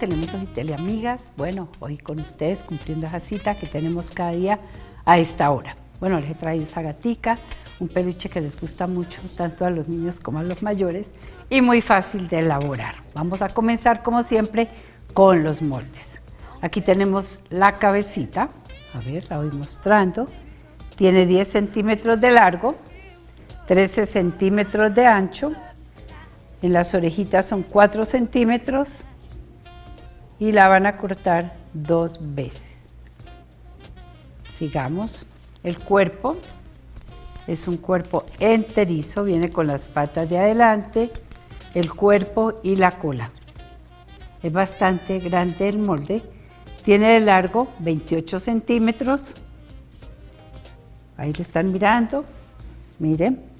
teleamigos y teleamigas. Bueno, hoy con ustedes cumpliendo esa cita que tenemos cada día a esta hora. Bueno, les he traído esa gatica, un peluche que les gusta mucho tanto a los niños como a los mayores y muy fácil de elaborar. Vamos a comenzar como siempre con los moldes. Aquí tenemos la cabecita, a ver, la voy mostrando. Tiene 10 centímetros de largo, 13 centímetros de ancho. En las orejitas son 4 centímetros y la van a cortar 2 veces. Sigamos. El cuerpo es un cuerpo enterizo, viene con las patas de adelante, el cuerpo y la cola. Es bastante grande el molde. Tiene de largo 28 centímetros. Ahí lo están mirando. Miren.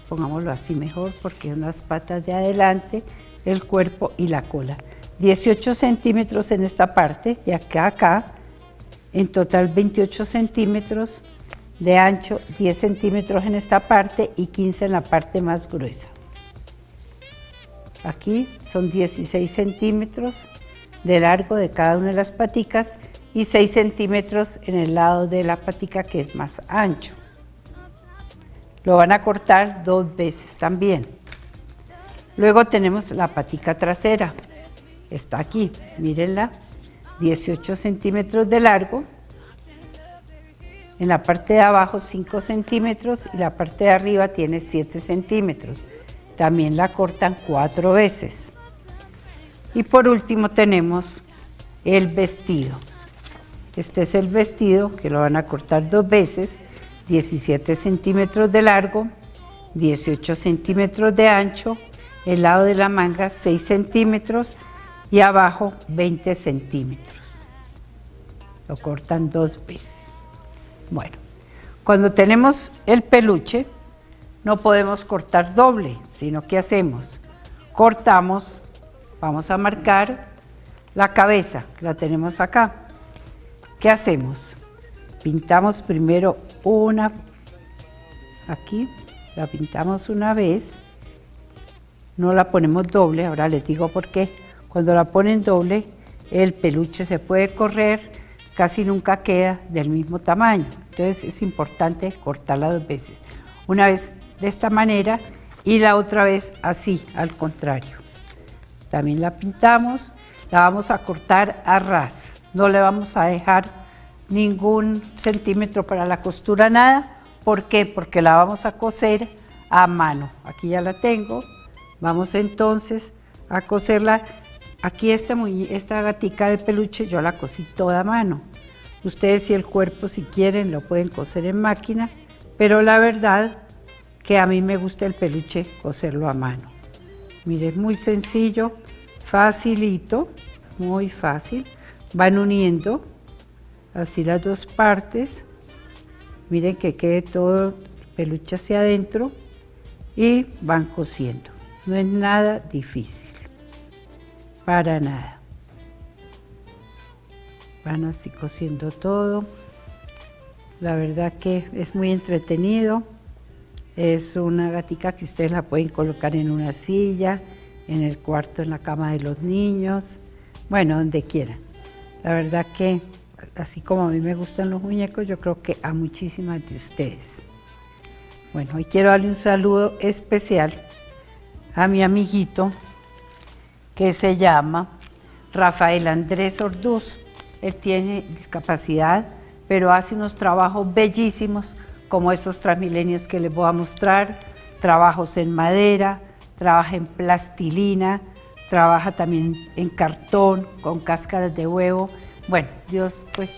Pongámoslo así mejor porque son las patas de adelante, el cuerpo y la cola. 18 centímetros en esta parte, de acá a acá, en total 28 centímetros de ancho, 10 centímetros en esta parte y 15 en la parte más gruesa. Aquí son 16 centímetros de largo de cada una de las paticas y 6 centímetros en el lado de la patica que es más ancho. Lo van a cortar 2 veces también. Luego tenemos la patica trasera. Está aquí, mírenla, 18 centímetros de largo. En la parte de abajo 5 centímetros y la parte de arriba tiene 7 centímetros. También la cortan 4 veces. Y por último tenemos el vestido. Este es el vestido que lo van a cortar 2 veces. 17 centímetros de largo, 18 centímetros de ancho, el lado de la manga 6 centímetros y abajo 20 centímetros. Lo cortan 2 veces. Bueno, cuando tenemos el peluche no podemos cortar doble, sino ¿qué hacemos? Cortamos, vamos a marcar la cabeza, la tenemos acá. ¿Qué hacemos? Pintamos primero una, aquí, la pintamos una vez, no la ponemos doble, ahora les digo por qué. Cuando la ponen doble, el peluche se puede correr, casi nunca queda del mismo tamaño, entonces es importante cortarla 2 veces. Una vez de esta manera y la otra vez así, al contrario. También la pintamos, la vamos a cortar a ras, no le vamos a dejar ningún centímetro para la costura, nada. ¿Por qué? Porque la vamos a coser a mano. Aquí ya la tengo. Vamos entonces a coserla. Aquí esta gatica de peluche yo la cosí toda a mano. Ustedes si el cuerpo si quieren lo pueden coser en máquina, pero la verdad que a mí me gusta el peluche coserlo a mano. Miren, muy sencillo, facilito, muy fácil. Van uniendo así las 2 partes, miren que quede todo el peluche hacia adentro y van cosiendo. No es nada difícil, para nada. Van así cosiendo todo. La verdad que es muy entretenido. Es una gatica que ustedes la pueden colocar en una silla, en el cuarto, en la cama de los niños, bueno, donde quieran. La verdad que así como a mí me gustan los muñecos, yo creo que a muchísimas de ustedes. Bueno, hoy quiero darle un saludo especial a mi amiguito que se llama Rafael Andrés Orduz. Él tiene discapacidad, pero hace unos trabajos bellísimos como estos transmilenios que les voy a mostrar, trabajos en madera, trabaja en plastilina, trabaja también en cartón, con cáscaras de huevo. Bueno, Dios pues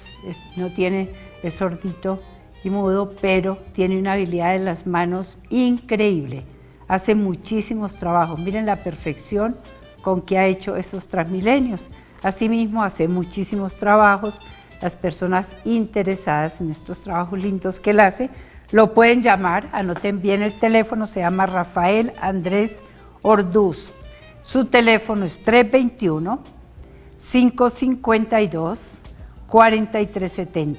no tiene, es sordito y mudo, pero tiene una habilidad en las manos increíble. Hace muchísimos trabajos, miren la perfección con que ha hecho esos transmilenios. Asimismo hace muchísimos trabajos. Las personas interesadas en estos trabajos lindos que él hace, lo pueden llamar, anoten bien el teléfono, se llama Rafael Andrés Orduz. Su teléfono es 321-552-4370.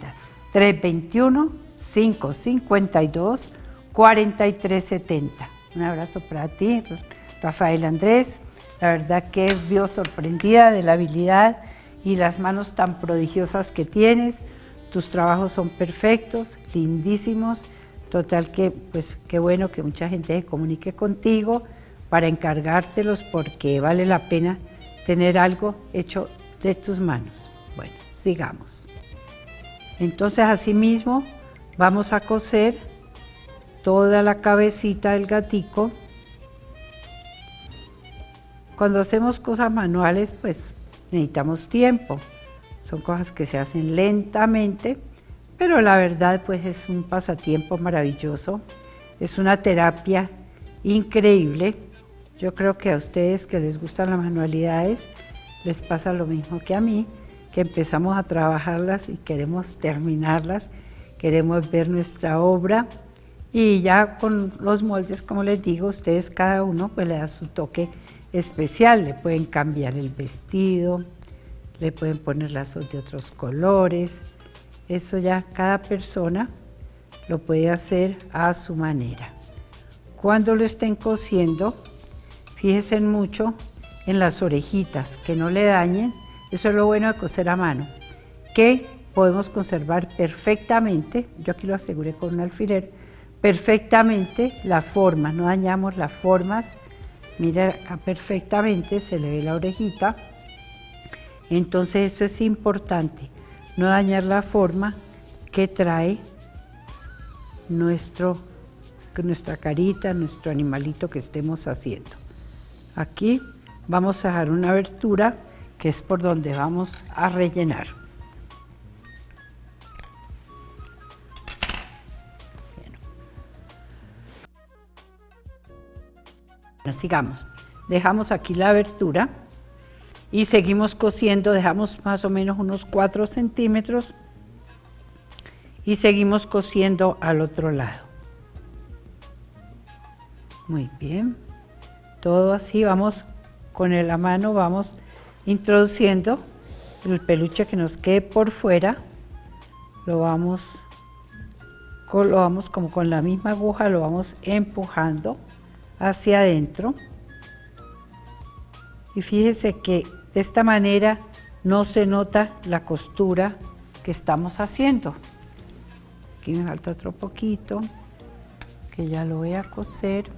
321-552-4370. Un abrazo para ti, Rafael Andrés. La verdad que vio sorprendida de la habilidad y las manos tan prodigiosas que tienes. Tus trabajos son perfectos, lindísimos. Total que, pues, qué bueno que mucha gente se comunique contigo para encargártelos porque vale la pena tener algo hecho de tus manos. Bueno, sigamos. Entonces, asimismo, vamos a coser toda la cabecita del gatico. Cuando hacemos cosas manuales, pues necesitamos tiempo. Son cosas que se hacen lentamente, pero la verdad pues es un pasatiempo maravilloso. Es una terapia increíble. Yo creo que a ustedes que les gustan las manualidades, les pasa lo mismo que a mí, que empezamos a trabajarlas y queremos terminarlas, queremos ver nuestra obra y ya con los moldes, como les digo, ustedes cada uno pues le da su toque especial, le pueden cambiar el vestido, le pueden poner lazos de otros colores, eso ya cada persona lo puede hacer a su manera. Cuando lo estén cosiendo, fíjense mucho en las orejitas, que no le dañen, eso es lo bueno de coser a mano, que podemos conservar perfectamente, yo aquí lo aseguré con un alfiler, perfectamente la forma, no dañamos las formas. Mira acá perfectamente, se le ve la orejita. Entonces esto es importante, no dañar la forma que trae nuestra carita, nuestro animalito que estemos haciendo. Aquí vamos a dejar una abertura que es por donde vamos a rellenar. Sigamos, dejamos aquí la abertura y seguimos cosiendo, dejamos más o menos unos 4 centímetros y seguimos cosiendo al otro lado. Muy bien, todo así, vamos con la mano, vamos introduciendo el peluche que nos quede por fuera, lo vamos como con la misma aguja, lo vamos empujando hacia adentro y fíjese que de esta manera no se nota la costura que estamos haciendo. Aquí me falta otro poquito que ya lo voy a coser.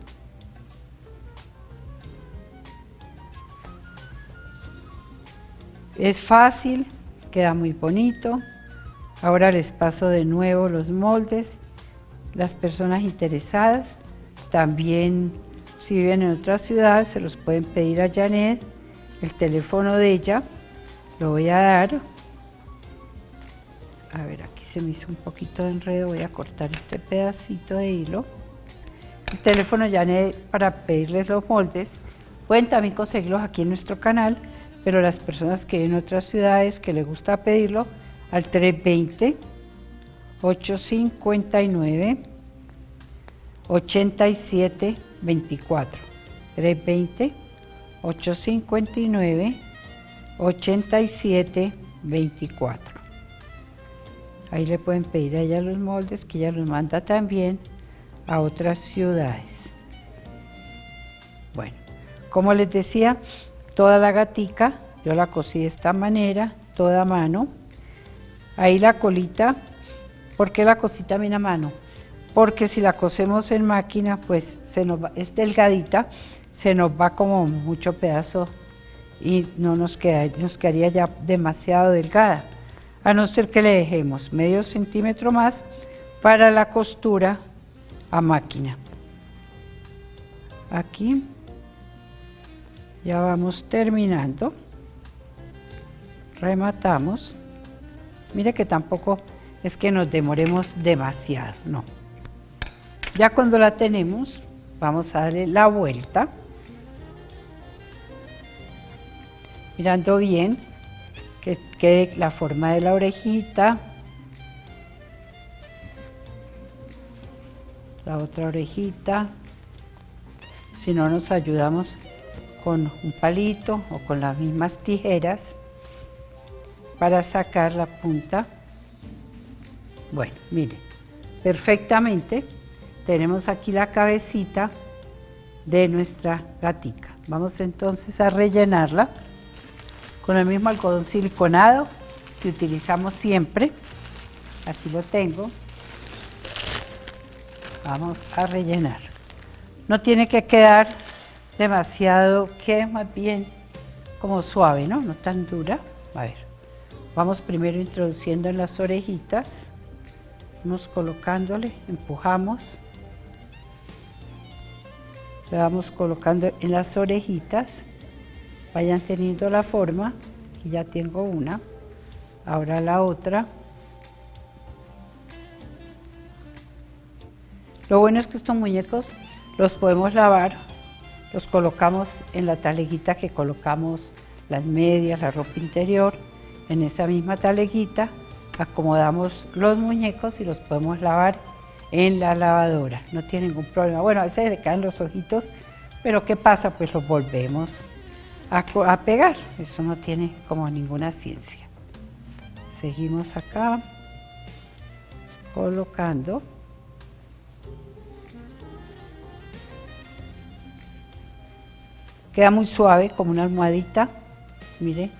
Es fácil, queda muy bonito. Ahora les paso de nuevo los moldes. Las personas interesadas también, si viven en otra ciudad, se los pueden pedir a Janet, el teléfono de ella, lo voy a dar. A ver, aquí se me hizo un poquito de enredo, voy a cortar este pedacito de hilo. El teléfono de Janet para pedirles los moldes, pueden también conseguirlos aquí en nuestro canal, pero las personas que viven en otras ciudades que les gusta pedirlo, al 320-859-8724. 320-859-8724. Ahí le pueden pedir a ella los moldes, que ella los manda también a otras ciudades. Bueno, como les decía, toda la gatica yo la cosí de esta manera, toda a mano. Ahí la colita, ¿por qué la cosí también a mano? Porque si la cosemos en máquina, pues es delgadita, se nos va como mucho pedazo y no nos quedaría ya demasiado delgada, a no ser que le dejemos medio centímetro más para la costura a máquina. Aquí ya vamos terminando, rematamos. Mire que tampoco es que nos demoremos demasiado, no. Ya cuando la tenemos, vamos a darle la vuelta, mirando bien que quede la forma de la orejita, la otra orejita. Si no, nos ayudamos con un palito o con las mismas tijeras para sacar la punta. Bueno, miren, perfectamente tenemos aquí la cabecita de nuestra gatica. Vamos entonces a rellenarla con el mismo algodón siliconado que utilizamos siempre. Aquí lo tengo. Vamos a rellenar. No tiene que quedar demasiado, que más bien como suave, ¿no? No tan dura. A ver, vamos primero introduciendo en las orejitas. Vamos colocándole, empujamos. Le vamos colocando en las orejitas. Vayan teniendo la forma. Aquí ya tengo una. Ahora la otra. Lo bueno es que estos muñecos los podemos lavar, los colocamos en la taleguita que colocamos las medias, la ropa interior, en esa misma taleguita acomodamos los muñecos y los podemos lavar en la lavadora, no tiene ningún problema. Bueno, a veces le caen los ojitos, pero ¿qué pasa? Pues los volvemos a pegar, eso no tiene como ninguna ciencia. Seguimos acá colocando. Queda muy suave, como una almohadita, mire,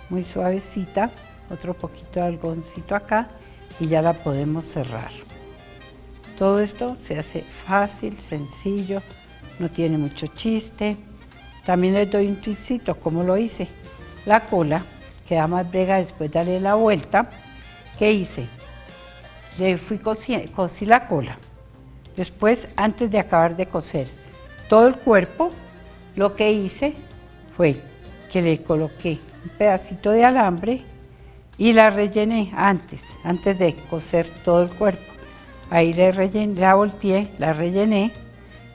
muy suavecita. Otro poquito de algodoncito acá y ya la podemos cerrar. Todo esto se hace fácil, sencillo, no tiene mucho chiste. También les doy un twistcito, como lo hice. La cola queda más brega después de darle la vuelta. ¿Qué hice? Le fui cosí la cola. Después, antes de acabar de coser todo el cuerpo, lo que hice fue que le coloqué un pedacito de alambre y la rellené antes de coser todo el cuerpo. Ahí la volteé, la rellené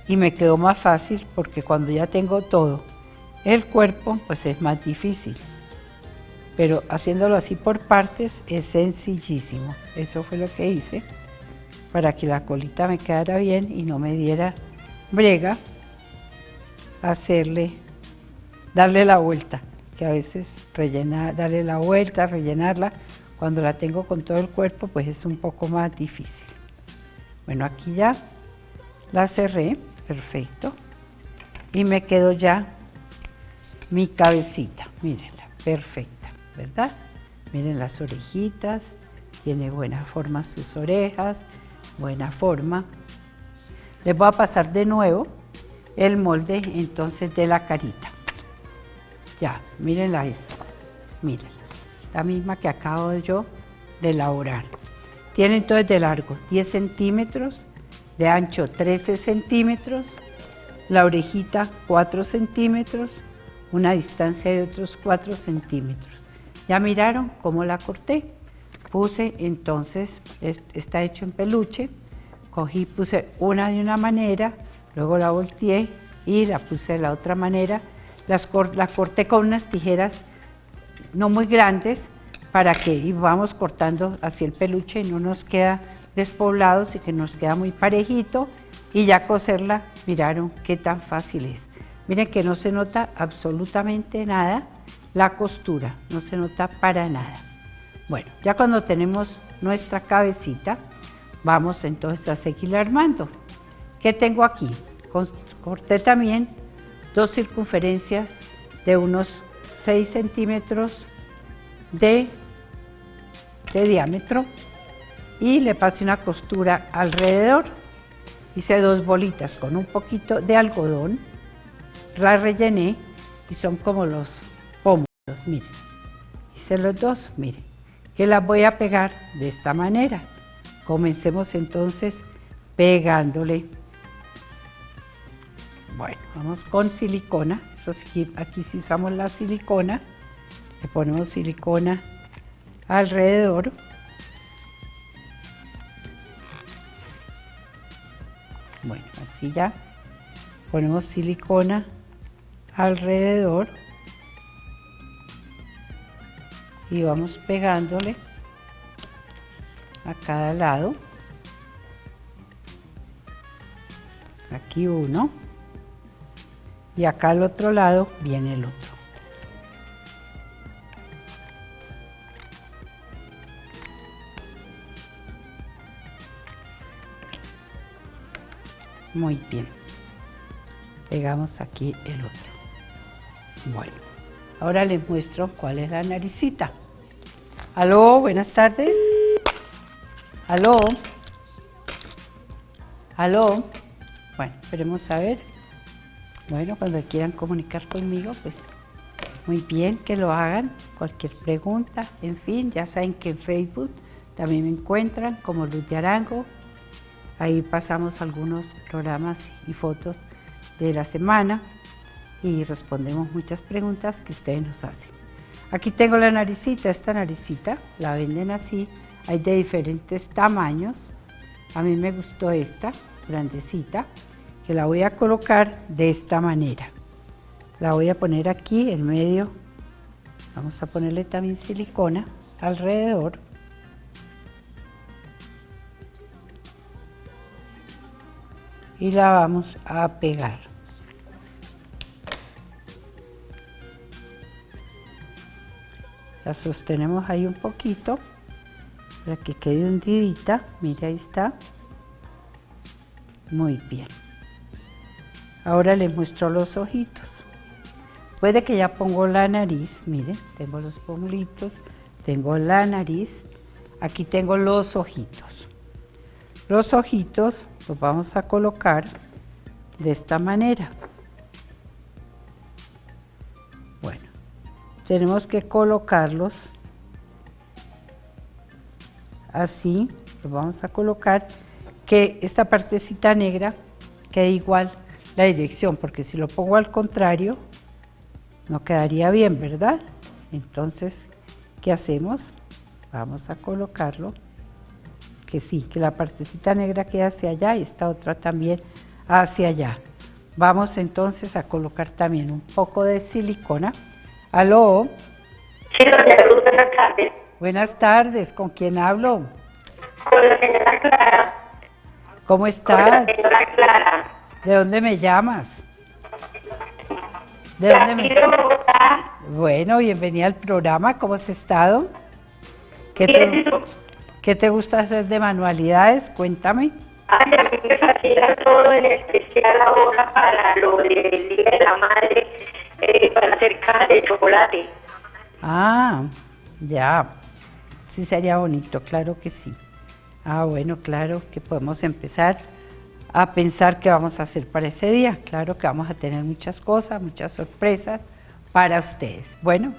y me quedó más fácil porque cuando ya tengo todo el cuerpo, pues es más difícil. Pero haciéndolo así por partes es sencillísimo. Eso fue lo que hice para que la colita me quedara bien y no me diera brega darle la vuelta, que a veces darle la vuelta, rellenarla, cuando la tengo con todo el cuerpo, pues es un poco más difícil. Bueno, aquí ya la cerré, perfecto, y me quedó ya mi cabecita, mírenla, perfecta, ¿verdad? Miren las orejitas, tiene buena forma sus orejas, buena forma. Les voy a pasar de nuevo el molde entonces de la carita. Ya, mírenla esta, mírenla, la misma que acabo yo de elaborar. Tiene entonces de largo 10 centímetros, de ancho 13 centímetros, la orejita 4 centímetros, una distancia de otros 4 centímetros. ¿Ya miraron cómo la corté? Puse entonces, está hecho en peluche, puse una de una manera, luego la volteé y la puse de la otra manera. La corté con unas tijeras no muy grandes para que vamos cortando hacia el peluche y no nos queda despoblado, sino que nos queda muy parejito. Y ya coserla, miraron qué tan fácil es. Miren que no se nota absolutamente nada la costura, no se nota para nada. Bueno, ya cuando tenemos nuestra cabecita, vamos entonces a seguirla armando. ¿Qué tengo aquí? Corté también dos circunferencias de unos 6 centímetros de diámetro y le pasé una costura alrededor. Hice dos bolitas con un poquito de algodón, la rellené y son como los pómulos, miren. Hice los dos, miren, que las voy a pegar de esta manera. Comencemos entonces pegándole. Bueno, vamos con silicona, eso sí, aquí sí usamos la silicona, le ponemos silicona alrededor. Bueno, así ya ponemos silicona alrededor y vamos pegándole a cada lado. Aquí uno y acá al otro lado viene el otro. Muy bien. pegamos aquí el otro. Bueno, ahora les muestro cuál es la naricita. Aló, buenas tardes. Aló. Aló. Bueno, esperemos a ver. Bueno, cuando quieran comunicar conmigo, pues muy bien que lo hagan. Cualquier pregunta, en fin, ya saben que en Facebook también me encuentran como Luz de Arango. Ahí pasamos algunos programas y fotos de la semana y respondemos muchas preguntas que ustedes nos hacen. Aquí tengo la naricita, esta naricita, la venden así, hay de diferentes tamaños. A mí me gustó esta, grandecita, que la voy a colocar de esta manera. La voy a poner aquí en medio, vamos a ponerle también silicona alrededor. Y la vamos a pegar. La sostenemos ahí un poquito para que quede hundidita. Mire, ahí está. Muy bien. Ahora les muestro los ojitos. Puede que ya pongo la nariz. Miren, tengo los pómulitos, tengo la nariz. Aquí tengo los ojitos. Los ojitos los vamos a colocar de esta manera. Bueno, tenemos que colocarlos así, los vamos a colocar, que esta partecita negra quede igual la dirección, porque si lo pongo al contrario, no quedaría bien, ¿verdad? Entonces, ¿qué hacemos? Vamos a colocarlo que sí, que la partecita negra quede hacia allá y esta otra también hacia allá. Vamos entonces a colocar también un poco de silicona. Aló. Sí, doña Luz, buenas tardes. Buenas tardes, ¿con quién hablo? Con la señora Clara. ¿Cómo Con estás? la señora Clara. ¿De dónde me llamas? ¿De dónde Aquí me...? de Bogotá. Bueno, bienvenida al programa, ¿cómo has estado? Bien, ¿y tú? ¿Qué te gusta hacer de manualidades? Cuéntame. Ay, a mí me fascina todo, en especial ahora para lo del Día de la Madre, para hacer cajas de chocolate. Ah, ya. Sí sería bonito, claro que sí. Ah, bueno, claro que podemos empezar a pensar qué vamos a hacer para ese día. Claro que vamos a tener muchas cosas, muchas sorpresas para ustedes. Bueno,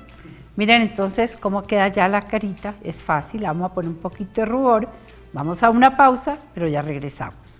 miren entonces cómo queda ya la carita. Es fácil, vamos a poner un poquito de rubor. Vamos a una pausa, pero ya regresamos.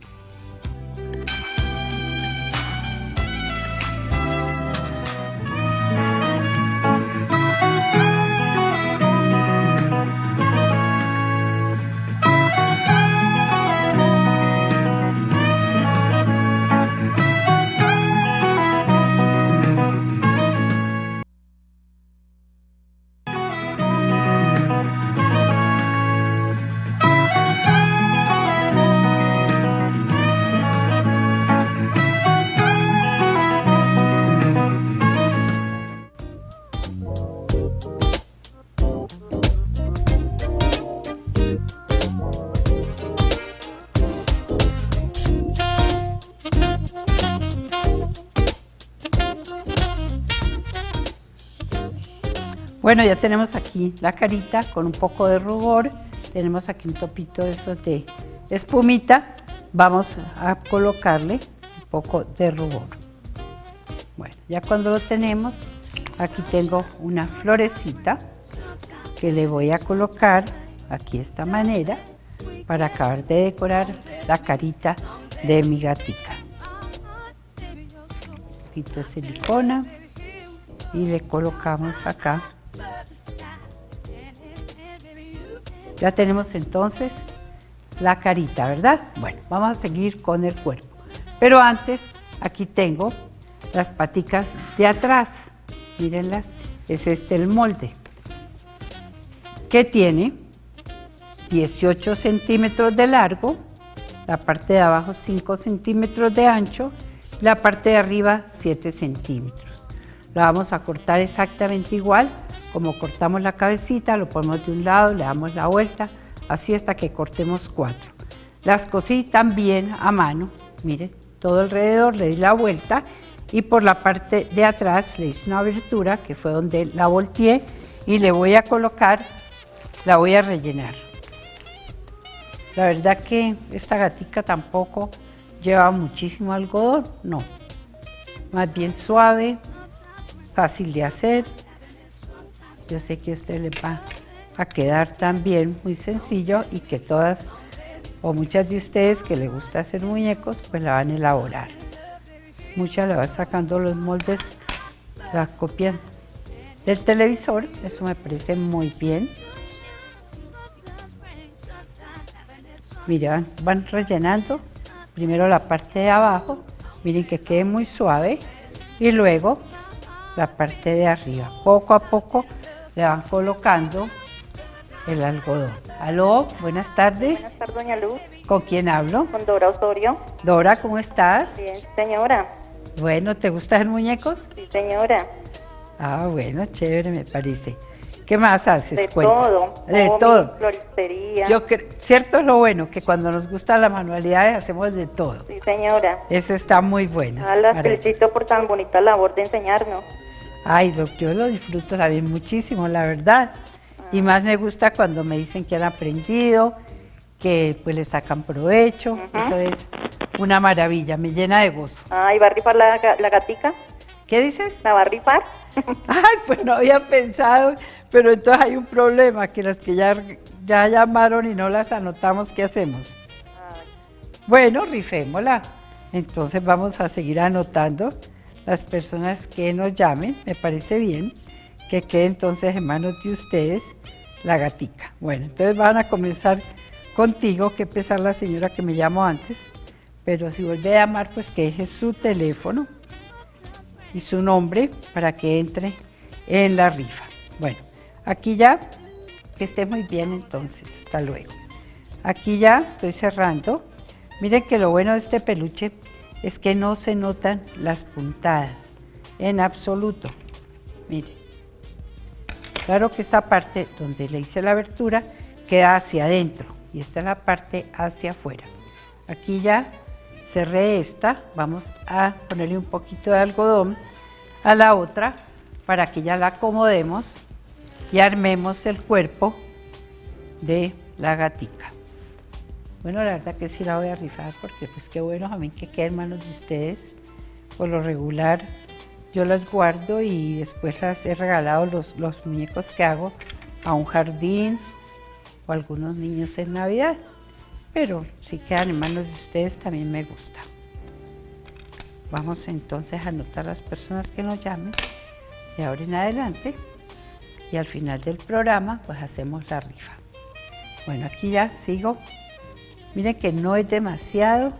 Bueno, ya tenemos aquí la carita con un poco de rubor, tenemos aquí un topito de esos de espumita, vamos a colocarle un poco de rubor. Bueno, ya cuando lo tenemos, aquí tengo una florecita que le voy a colocar aquí de esta manera para acabar de decorar la carita de mi gatita. Un poquito de silicona y le colocamos acá. Ya tenemos entonces la carita, ¿verdad? Bueno, vamos a seguir con el cuerpo. Pero antes, aquí tengo las paticas de atrás. Mírenlas, es este el molde. Que tiene 18 centímetros de largo, la parte de abajo 5 centímetros de ancho, la parte de arriba 7 centímetros. La vamos a cortar exactamente igual. Como cortamos la cabecita, lo ponemos de un lado, le damos la vuelta, así hasta que cortemos 4. Las cosí también a mano, miren, todo alrededor, le di la vuelta y por la parte de atrás le hice una abertura que fue donde la volteé y le voy a colocar, la voy a rellenar. La verdad que esta gatica tampoco lleva muchísimo algodón, no, más bien suave, fácil de hacer. Yo sé que a usted le va a quedar también muy sencillo y que todas o muchas de ustedes que les gusta hacer muñecos pues la van a elaborar. Muchas le van sacando los moldes, las copian del televisor, eso me parece muy bien. Miren, van rellenando primero la parte de abajo, miren que quede muy suave, y luego la parte de arriba. Poco a poco le van colocando el algodón. Aló, buenas tardes. Buenas tardes, doña Luz. ¿Con quién hablo? Con Dora Osorio. Dora, ¿cómo estás? Bien, señora. Bueno, ¿te gusta hacer muñecos? Sí, señora. Ah, bueno, chévere me parece. ¿Qué más haces? De Cuéntame. todo. De Cómic, todo. floristería. Cierto es lo bueno, que cuando nos gusta la manualidad hacemos de todo. Sí, señora. Eso está muy bueno. La Para- felicito por tan bonita labor de enseñarnos. Ay, yo lo disfruto también muchísimo, la verdad. Y más me gusta cuando me dicen que han aprendido, que pues le sacan provecho. Eso es una maravilla, me llena de gozo. ¿Y va a rifar la gatica? ¿Qué dices? ¿La va a rifar? Ay, pues no había pensado, pero entonces hay un problema, que las que ya llamaron y no las anotamos, ¿qué hacemos? Bueno, rifémosla. Entonces vamos a seguir anotando las personas que nos llamen, me parece bien, que quede entonces en manos de ustedes la gatica. Bueno, entonces van a comenzar contigo, que pesar la señora que me llamó antes, pero si vuelve a llamar, pues que deje su teléfono y su nombre para que entre en la rifa. Bueno, aquí ya, que esté muy bien entonces, hasta luego. Aquí ya estoy cerrando. Miren que lo bueno de este peluche es que no se notan las puntadas, en absoluto. Miren, claro que esta parte donde le hice la abertura queda hacia adentro y esta es la parte hacia afuera. Aquí ya cerré esta, vamos a ponerle un poquito de algodón a la otra para que ya la acomodemos y armemos el cuerpo de la gatica. Bueno, la verdad que sí la voy a rifar porque pues qué bueno a mí que quede en manos de ustedes. Por lo regular yo las guardo y después las he regalado los muñecos que hago a un jardín o a algunos niños en Navidad. Pero si quedan en manos de ustedes también me gusta. Vamos entonces a anotar las personas que nos llamen de ahora en adelante y al final del programa pues hacemos la rifa. Bueno, aquí ya sigo. Miren que no es demasiado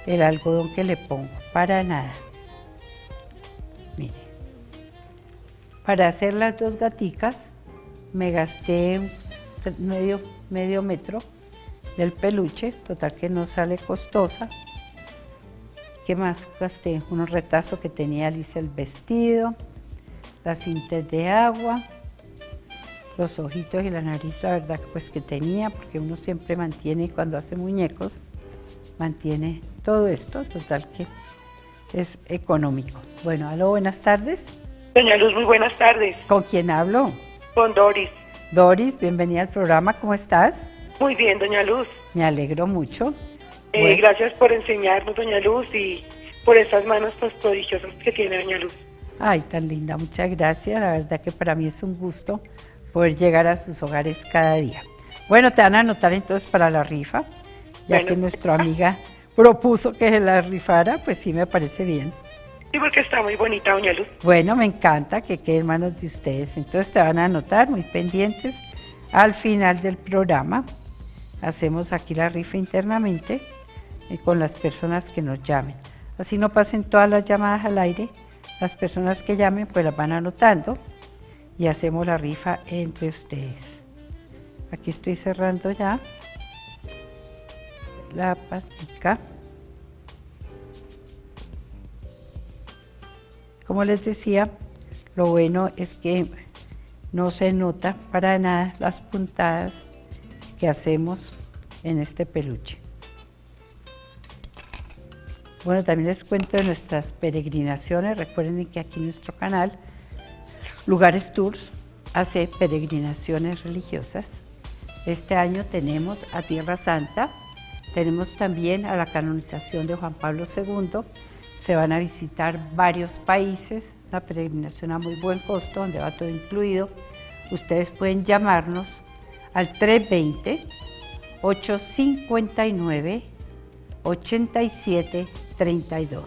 el algodón que le pongo, para nada. Miren, para hacer las dos gaticas me gasté medio metro del peluche, total que no sale costosa. ¿Qué más gasté? Unos retazos que tenía, le hice el vestido, las cintas de agua, los ojitos y la nariz, la verdad pues que tenía, porque uno siempre mantiene, cuando hace muñecos, mantiene todo esto, total que es económico. Bueno, aló, buenas tardes. Doña Luz, muy buenas tardes. ¿Con quién hablo? Con Doris. Doris, bienvenida al programa, ¿cómo estás? Muy bien, doña Luz. Me alegro mucho. Bueno. Gracias por enseñarnos, doña Luz, y por esas manos pues prodigiosas que tiene doña Luz. Ay, tan linda, muchas gracias. La verdad que para mí es un gusto poder llegar a sus hogares cada día. Bueno, te van a anotar entonces para la rifa, ya que nuestra amiga propuso que se la rifara, pues sí me parece bien. Sí, porque está muy bonita, doña Luz. Bueno, me encanta que quede en manos de ustedes. Entonces te van a anotar, muy pendientes. Al final del programa hacemos aquí la rifa internamente con las personas que nos llamen. Así no pasen todas las llamadas al aire, las personas que llamen pues las van anotando y hacemos la rifa entre ustedes. Aquí estoy cerrando ya la pastica. Como les decía, lo bueno es que no se nota para nada las puntadas que hacemos en este peluche. Bueno, también les cuento de nuestras peregrinaciones. Recuerden que aquí en nuestro canal, Lugares Tours hace peregrinaciones religiosas. Este año tenemos a Tierra Santa, tenemos también a la canonización de Juan Pablo II. Se van a visitar varios países, una peregrinación a muy buen costo, donde va todo incluido. Ustedes pueden llamarnos al 320-859-8732.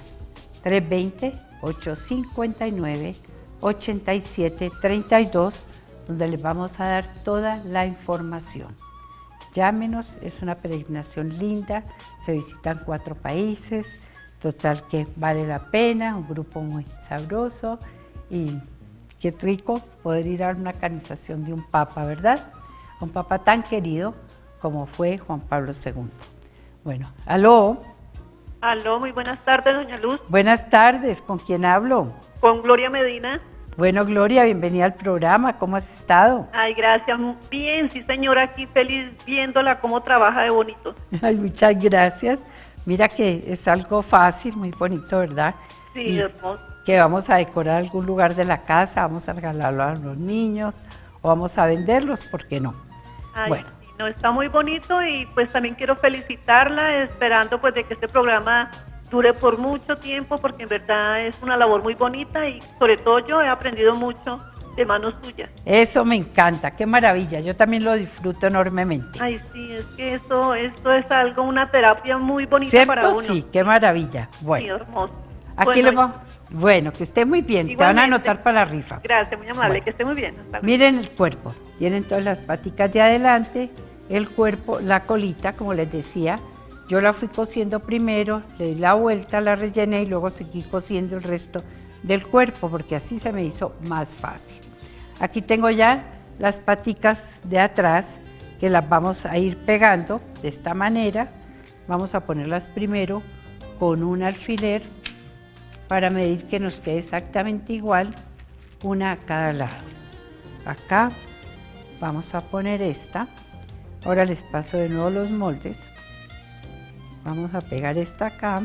320-859-8732, donde les vamos a dar toda la información. Llámenos, es una peregrinación linda, se visitan 4 países, total que vale la pena, un grupo muy sabroso y qué rico poder ir a una canonización de un papa, ¿verdad? Un papa tan querido como fue Juan Pablo II. Bueno, aló. Aló, muy buenas tardes, doña Luz. Buenas tardes, ¿con quién hablo? Con Gloria Medina. Bueno, Gloria, bienvenida al programa, ¿cómo has estado? Ay, gracias. Bien, sí, señora, aquí feliz viéndola cómo trabaja de bonito. Ay, muchas gracias. Mira que es algo fácil, muy bonito, ¿verdad? Sí, Y hermoso. que vamos a decorar algún lugar de la casa, vamos a regalarlo a los niños o vamos a venderlos, ¿por qué no? Ay, Bueno. sí, no, está muy bonito y pues también quiero felicitarla, esperando pues de que este programa dure por mucho tiempo, porque en verdad es una labor muy bonita y sobre todo yo he aprendido mucho de manos suyas. Eso me encanta, qué maravilla, yo también lo disfruto enormemente. Ay, sí, es que esto es algo, una terapia muy bonita ¿Cierto? para uno. Sí, qué maravilla. Sí, Bueno, hermoso. aquí Bueno, le vamos. Bueno, que esté muy bien, te van a igualmente. anotar para la rifa. Gracias, muy amable, Bueno. que esté muy bien. Hasta luego. Miren el cuerpo, tienen todas las paticas de adelante, el cuerpo, la colita, como les decía, yo la fui cosiendo primero, le di la vuelta, la rellené y luego seguí cosiendo el resto del cuerpo, porque así se me hizo más fácil. Aquí tengo ya las paticas de atrás, que las vamos a ir pegando de esta manera. Vamos a ponerlas primero con un alfiler para medir que nos quede exactamente igual, una a cada lado. Acá vamos a poner esta. Ahora les paso de nuevo los moldes. Vamos a pegar esta acá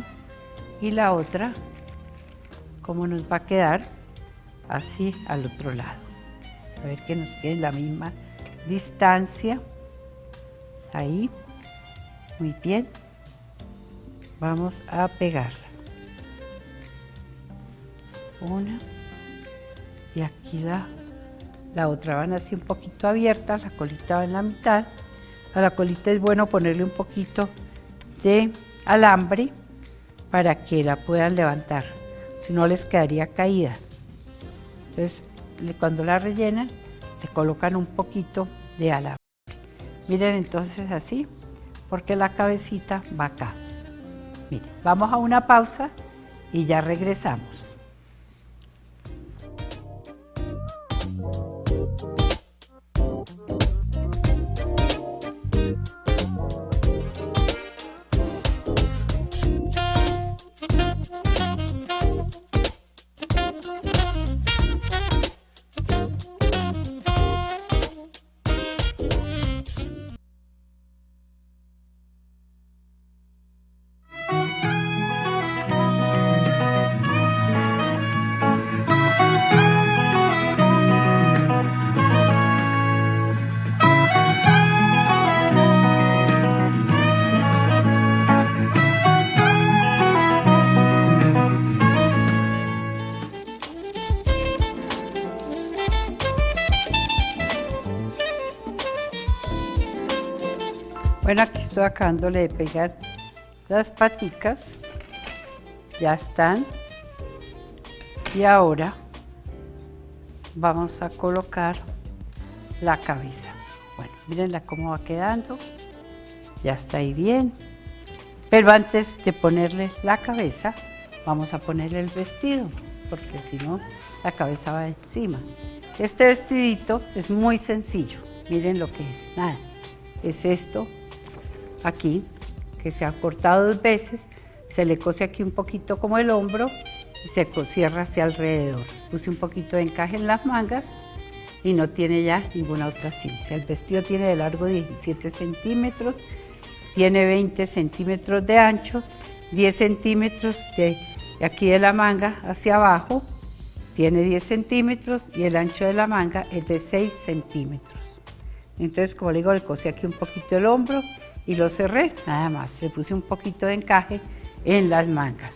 y la otra, como nos va a quedar, así al otro lado. A ver que nos quede en la misma distancia. Ahí, muy bien. Vamos a pegarla. Una y aquí la otra van así un poquito abiertas, la colita va en la mitad. A la colita es bueno ponerle un poquito de alambre para que la puedan levantar, si no les quedaría caída. Entonces, cuando la rellenan, le colocan un poquito de alambre. Miren entonces así, porque la cabecita va acá. Miren, vamos a una pausa y ya regresamos. Bueno, aquí estoy acabándole de pegar las paticas, ya están, y ahora vamos a colocar la cabeza. Bueno, mírenla cómo va quedando, ya está ahí bien, pero antes de ponerle la cabeza, vamos a ponerle el vestido, porque si no, la cabeza va encima. Este vestidito es muy sencillo, miren lo que es, nada, es esto. Aquí, que se ha cortado 2 veces, se le cose aquí un poquito como el hombro y se cierra hacia alrededor. Puse un poquito de encaje en las mangas y no tiene ya ninguna otra cinta. El vestido tiene de largo 17 centímetros, tiene 20 centímetros de ancho 10 centímetros de aquí de la manga hacia abajo, tiene 10 centímetros y el ancho de la manga es de 6 centímetros. Entonces, como le digo, le cosí aquí un poquito el hombro y lo cerré, nada más. Le puse un poquito de encaje en las mangas.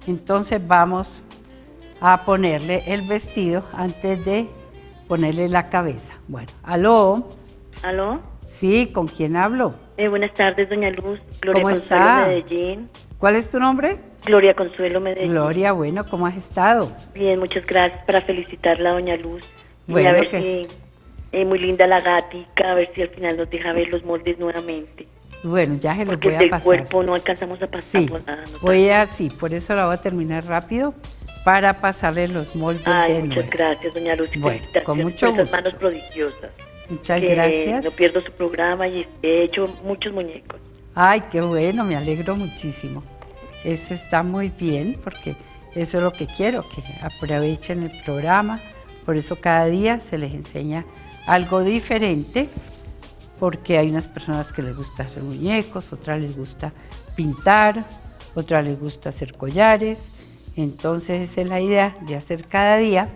Entonces vamos a ponerle el vestido antes de ponerle la cabeza. Bueno, ¿aló? ¿Aló? Sí, ¿con quién hablo? Buenas tardes, doña Luz. Gloria ¿Cómo Consuelo está? Medellín. ¿Cuál es tu nombre? Gloria Consuelo Medellín. Gloria, bueno, ¿cómo has estado? Bien, muchas gracias para felicitarla, doña Luz. Y Bueno, a ver que- si, muy linda la gatica, a ver si al final nos deja ver los moldes nuevamente. Bueno, ya se los Porque voy a del pasar. cuerpo no alcanzamos a pasar Sí, por nada. voy a, sí, por eso la voy a terminar rápido para pasarle los moldes Ay, de muchas nuevo. gracias, doña Luz. y Bueno, felicitaciones con mucho por esas gusto. manos prodigiosas. Muchas Que gracias. no pierdo su programa y he hecho muchos muñecos. Ay, qué bueno, me alegro muchísimo. Eso está muy bien porque eso es lo que quiero, que aprovechen el programa. Por eso cada día se les enseña algo diferente, porque hay unas personas que les gusta hacer muñecos, otras les gusta pintar, otras les gusta hacer collares. Entonces esa es la idea de hacer cada día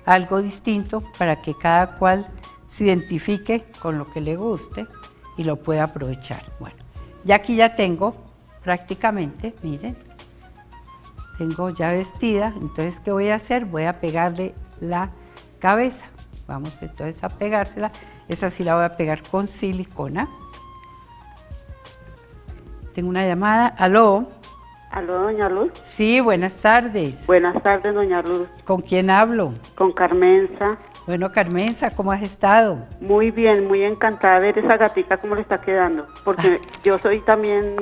algo distinto para que cada cual se identifique con lo que le guste y lo pueda aprovechar. Bueno, ya aquí ya tengo prácticamente, miren, tengo ya vestida. Entonces, ¿qué voy a hacer? Voy a pegarle la cabeza. Vamos entonces a pegársela. Esa sí la voy a pegar con silicona. Tengo una llamada. ¿Aló? Aló, doña Luz. Sí, buenas tardes. Buenas tardes, doña Luz. ¿Con quién hablo? Con Carmenza. Bueno, Carmenza, ¿cómo has estado? Muy bien, muy encantada de ver esa gatita cómo le está quedando. Porque yo soy también,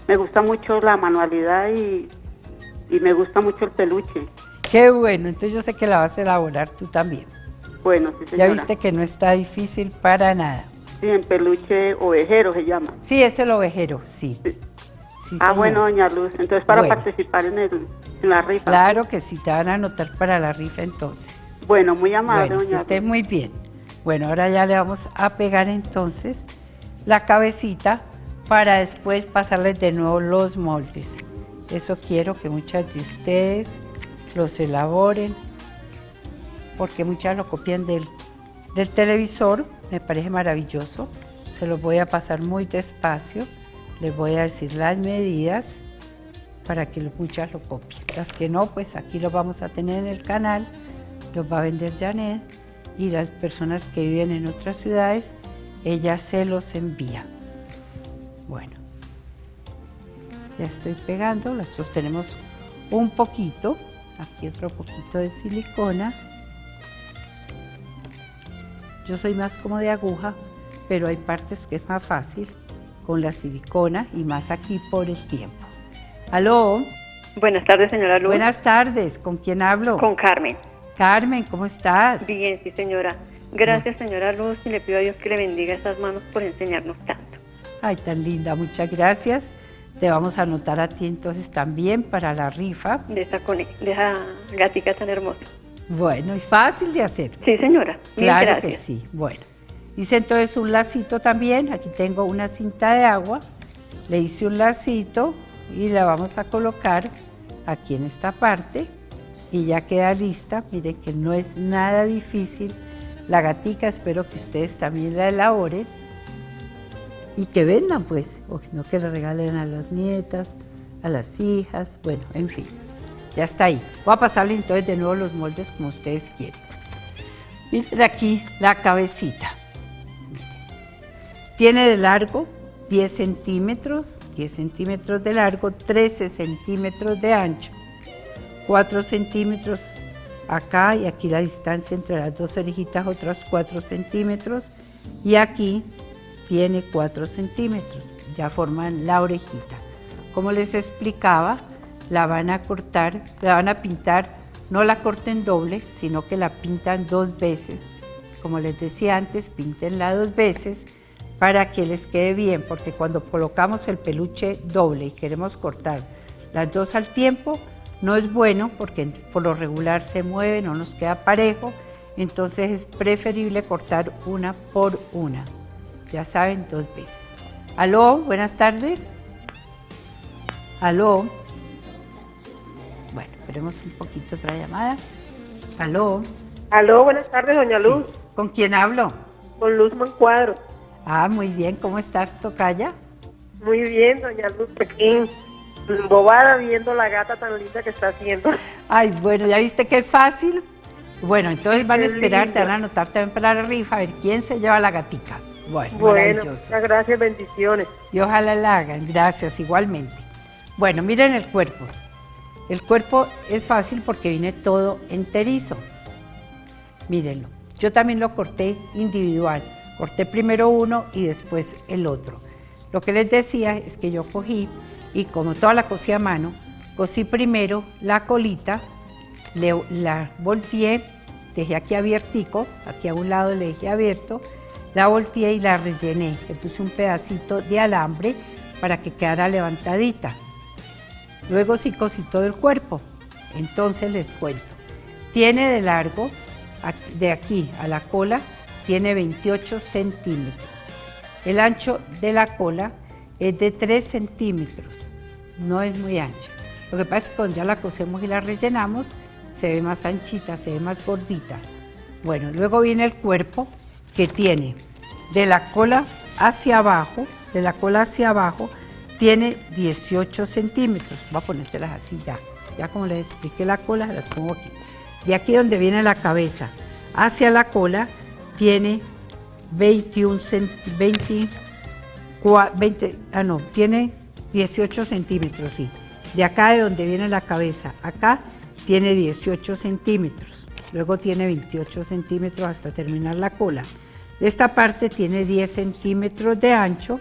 me gusta mucho la manualidad y me gusta mucho el peluche. Qué bueno, entonces yo sé que la vas a elaborar tú también. Bueno, sí, Ya señora. viste que no está difícil para nada. Sí, en peluche ovejero se llama. Sí, es el ovejero, sí. Sí. Sí, Ah, señor. bueno, doña Luz. Entonces, para Bueno. participar en la rifa. Claro que sí, te van a anotar para la rifa entonces. Bueno, muy amable, Bueno, que doña esté Luz. muy bien. Bueno, ahora ya le vamos a pegar entonces la cabecita para después pasarles de nuevo los moldes. Eso quiero que muchas de ustedes los elaboren, porque muchas lo copian del televisor. Me parece maravilloso. Se los voy a pasar muy despacio. Les voy a decir las medidas para que muchas lo copien. Las que no, pues aquí los vamos a tener en el canal, los va a vender Janet, y las personas que viven en otras ciudades, ella se los envía. Bueno, ya estoy pegando, las sostenemos un poquito, aquí otro poquito de silicona. Yo soy más como de aguja, pero hay partes que es más fácil con la silicona y más aquí por el tiempo. ¿Aló? Buenas tardes, señora Luz. Buenas tardes, ¿con quién hablo? Con Carmen. Carmen, ¿cómo estás? Bien, sí, señora. Gracias, señora Luz, y le pido a Dios que le bendiga esas manos por enseñarnos tanto. Ay, tan linda, muchas gracias. Te vamos a anotar a ti entonces también para la rifa. De esa gatica tan hermosa. Bueno, y fácil de hacer. Sí, señora. Mil Claro gracias. que sí. Bueno, hice entonces un lacito también. Aquí tengo una cinta de agua. Le hice un lacito y la vamos a colocar aquí en esta parte y ya queda lista. Miren que no es nada difícil la gatica. Espero que ustedes también la elaboren y que vendan, pues, o no que le regalen a las nietas, a las hijas, bueno, en fin. Ya está ahí. Voy a pasarle entonces de nuevo los moldes como ustedes quieren. Miren aquí la cabecita. Tiene de largo 10 centímetros de largo, 13 centímetros de ancho, 4 centímetros acá y aquí la distancia entre las dos orejitas, otras 4 centímetros, y aquí tiene 4 centímetros, ya forman la orejita. Como les explicaba, la van a cortar, la van a pintar, no la corten doble, sino que la pintan 2 veces. Como les decía antes, píntenla 2 veces para que les quede bien, porque cuando colocamos el peluche doble y queremos cortar las 2 al tiempo, no es bueno porque por lo regular se mueve, no nos queda parejo, entonces es preferible cortar una por una. Ya saben, 2 veces. Aló, buenas tardes. Aló. Bueno, esperemos un poquito otra llamada. Aló. Aló, buenas tardes, doña Luz. Sí. ¿Con quién hablo? Con Luz Mancuadro. Ah, muy bien. ¿Cómo estás, tocaya? Muy bien, doña Luz, aquí bobada viendo la gata tan linda que está haciendo. Ay, bueno, ¿ya viste que es fácil? Bueno, entonces van a Qué esperar, lindo. te van a anotar también para la rifa, a ver quién se lleva la gatica. Bueno, Bueno, maravilloso. muchas gracias, bendiciones. Y ojalá la hagan, gracias, igualmente. Bueno, miren el cuerpo. El cuerpo es fácil porque viene todo enterizo. Mírenlo. Yo también lo corté individual. Corté primero uno y después el otro. Lo que les decía es que yo cogí y como toda la cosí a mano, cosí primero la colita, la volteé, dejé aquí abiertico, aquí a un lado le dejé abierto, la volteé y la rellené. Le puse un pedacito de alambre para que quedara levantadita. Luego sí cosí todo el cuerpo. Entonces les cuento. Tiene de largo, de aquí a la cola, tiene 28 centímetros. El ancho de la cola es de 3 centímetros. No es muy ancha. Lo que pasa es que cuando ya la cosemos y la rellenamos, se ve más anchita, se ve más gordita. Bueno, luego viene el cuerpo, que tiene de la cola hacia abajo, tiene 18 centímetros. Voy a ponérselas así ya como les expliqué la cola, las pongo aquí. De aquí donde viene la cabeza hacia la cola tiene 18 centímetros, sí. De acá de donde viene la cabeza, acá tiene 18 centímetros. Luego tiene 28 centímetros hasta terminar la cola. Esta parte tiene 10 centímetros de ancho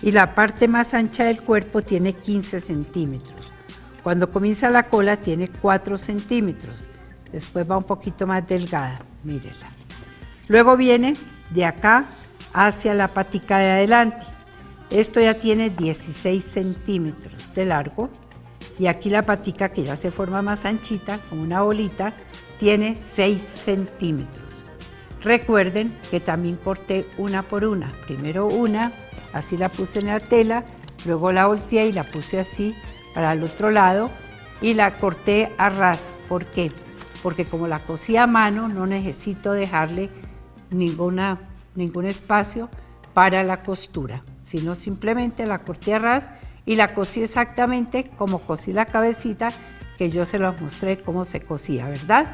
y la parte más ancha del cuerpo tiene 15 centímetros. Cuando comienza la cola tiene 4 centímetros. Después va un poquito más delgada, mírenla. Luego viene de acá hacia la patica de adelante. Esto ya tiene 16 centímetros de largo. Y aquí la patica, que ya se forma más anchita, como una bolita, tiene 6 centímetros. Recuerden que también corté una por una. Primero una, así la puse en la tela, luego la volteé y la puse así para el otro lado y la corté a ras. ¿Por qué? Porque como la cosí a mano, no necesito dejarle ningún espacio para la costura, sino simplemente la corté a ras y la cosí exactamente como cosí la cabecita, que yo se los mostré cómo se cosía, ¿verdad?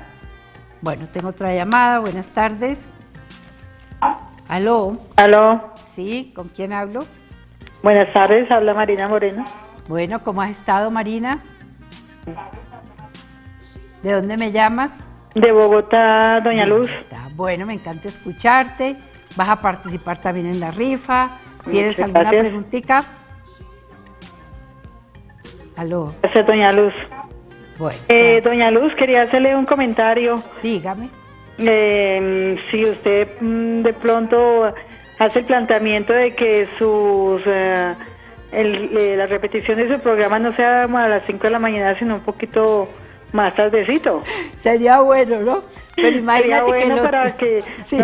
Bueno, tengo otra llamada. Buenas tardes. ¿Aló? Aló, ¿Sí? ¿Con quién hablo? buenas tardes, habla Marina Moreno. Bueno, ¿cómo has estado, Marina? ¿De dónde me llamas? De Bogotá, doña Luz. Bueno, me encanta escucharte. ¿Vas a participar también en la rifa? ¿Tienes Muchas alguna gracias. preguntita? ¿Aló? Gracias, doña Luz. Bueno, Doña Luz, quería hacerle un comentario. dígame. Si usted de pronto hace el planteamiento de que la repetición de su programa no sea a las 5 de la mañana, sino un poquito más tardecito. Sería bueno, ¿no? Pero imagínate Sería bueno que para que Sí.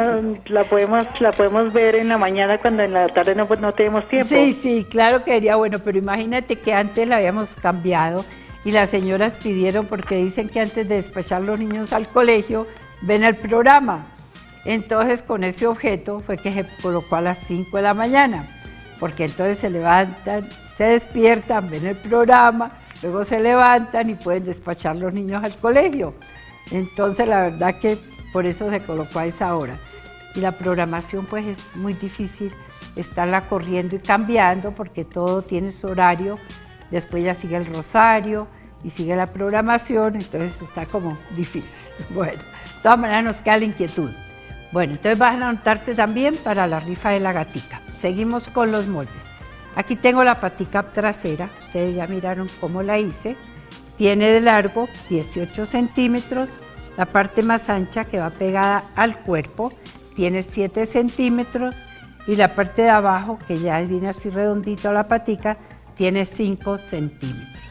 la podemos ver en la mañana cuando en la tarde no tenemos tiempo. Sí, claro que sería bueno, pero imagínate que antes la habíamos cambiado y las señoras pidieron, porque dicen que antes de despachar los niños al colegio, ven el programa. Entonces, con ese objeto fue que se colocó a las 5 de la mañana, porque entonces se levantan, se despiertan, ven el programa, luego se levantan y pueden despachar los niños al colegio. Entonces, la verdad que por eso se colocó a esa hora. Y la programación pues es muy difícil estarla corriendo y cambiando, porque todo tiene su horario. Después ya sigue el rosario y sigue la programación, entonces está como difícil. Bueno, de todas maneras nos queda la inquietud. Bueno, entonces vas a anotarte también para la rifa de la gatica. Seguimos con los moldes. Aquí tengo la patica trasera, ustedes ya miraron cómo la hice. Tiene de largo 18 centímetros, la parte más ancha que va pegada al cuerpo tiene 7 centímetros y la parte de abajo, que ya viene así redondito a la patica, tiene 5 centímetros.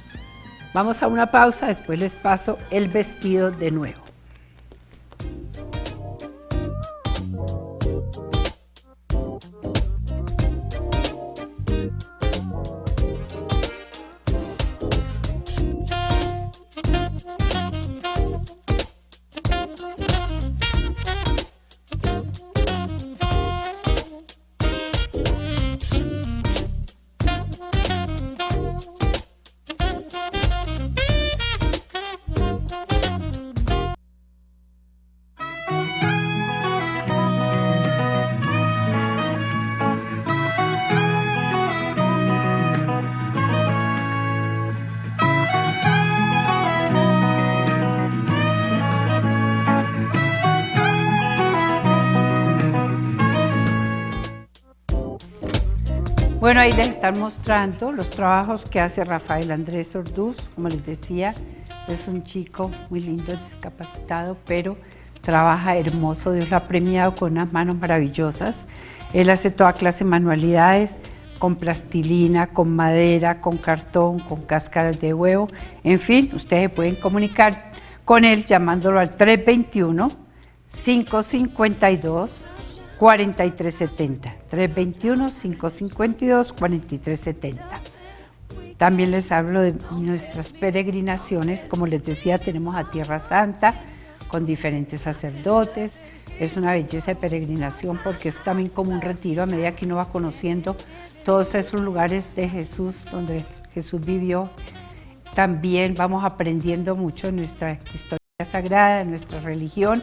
Vamos a una pausa, después les paso el vestido de nuevo. Bueno, ahí les están mostrando los trabajos que hace Rafael Andrés Orduz. Como les decía, es un chico muy lindo, discapacitado, pero trabaja hermoso. Dios lo ha premiado con unas manos maravillosas. Él hace toda clase de manualidades, con plastilina, con madera, con cartón, con cáscaras de huevo. En fin, ustedes pueden comunicar con él llamándolo al 321-552-4370. 321-552-4370. También les hablo de nuestras peregrinaciones. Como les decía, tenemos a Tierra Santa con diferentes sacerdotes. Es una belleza de peregrinación porque es también como un retiro a medida que uno va conociendo todos esos lugares de Jesús donde Jesús vivió. También vamos aprendiendo mucho en nuestra historia sagrada, en nuestra religión.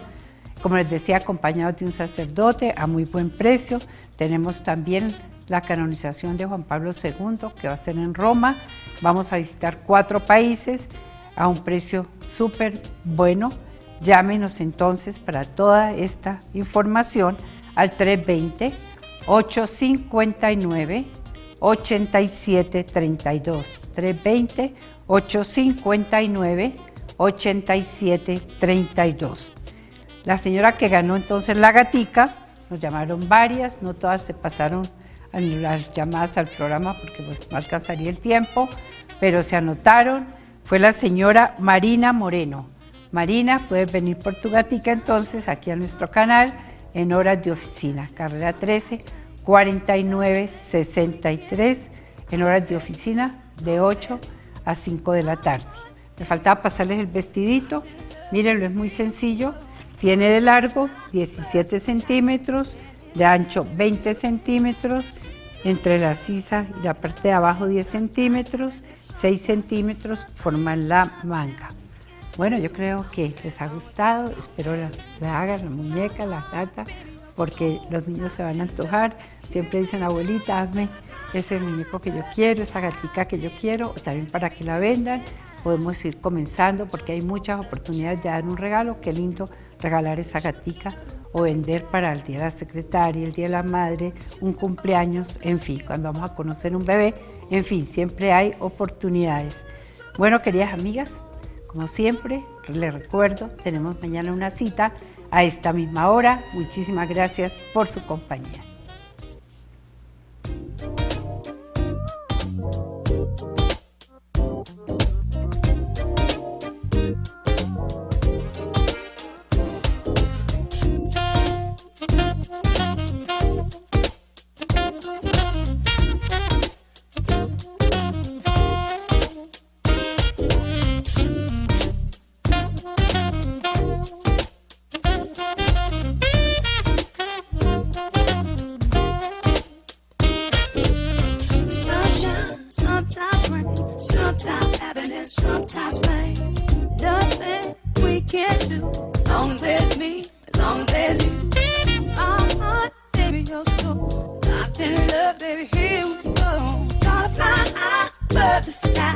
Como les decía, acompañados de un sacerdote a muy buen precio. Tenemos también la canonización de Juan Pablo II, que va a ser en Roma. Vamos a visitar 4 países a un precio súper bueno. Llámenos entonces para toda esta información al 320-859-8732. 320-859-8732. La señora que ganó entonces la gatica, nos llamaron varias, no todas se pasaron a las llamadas al programa porque pues no alcanzaría el tiempo, pero se anotaron, fue la señora Marina Moreno. Marina, puedes venir por tu gatica entonces aquí a nuestro canal en horas de oficina, carrera 13, 4963, en horas de oficina de 8 a 5 de la tarde. Me faltaba pasarles el vestidito, mírenlo, es muy sencillo. Tiene de largo 17 centímetros, de ancho 20 centímetros, entre la sisa y la parte de abajo 10 centímetros, 6 centímetros forman la manga. Bueno, yo creo que les ha gustado, espero la hagan, la muñeca, la gata, porque los niños se van a antojar. Siempre dicen, abuelita, hazme ese muñeco que yo quiero, esa gatica que yo quiero, o también para que la vendan. Podemos ir comenzando porque hay muchas oportunidades de dar un regalo. Qué lindo regalar esa gatica o vender para el día de la secretaria, el día de la madre, un cumpleaños, en fin, cuando vamos a conocer un bebé, en fin, siempre hay oportunidades. Bueno, queridas amigas, como siempre, les recuerdo, tenemos mañana una cita a esta misma hora. Muchísimas gracias por su compañía. Sometimes pain, nothing we can do. As long as there's me, as long as there's you. My heart, baby, your soul. Locked in love, baby, here we go. Gonna fly high above the sky.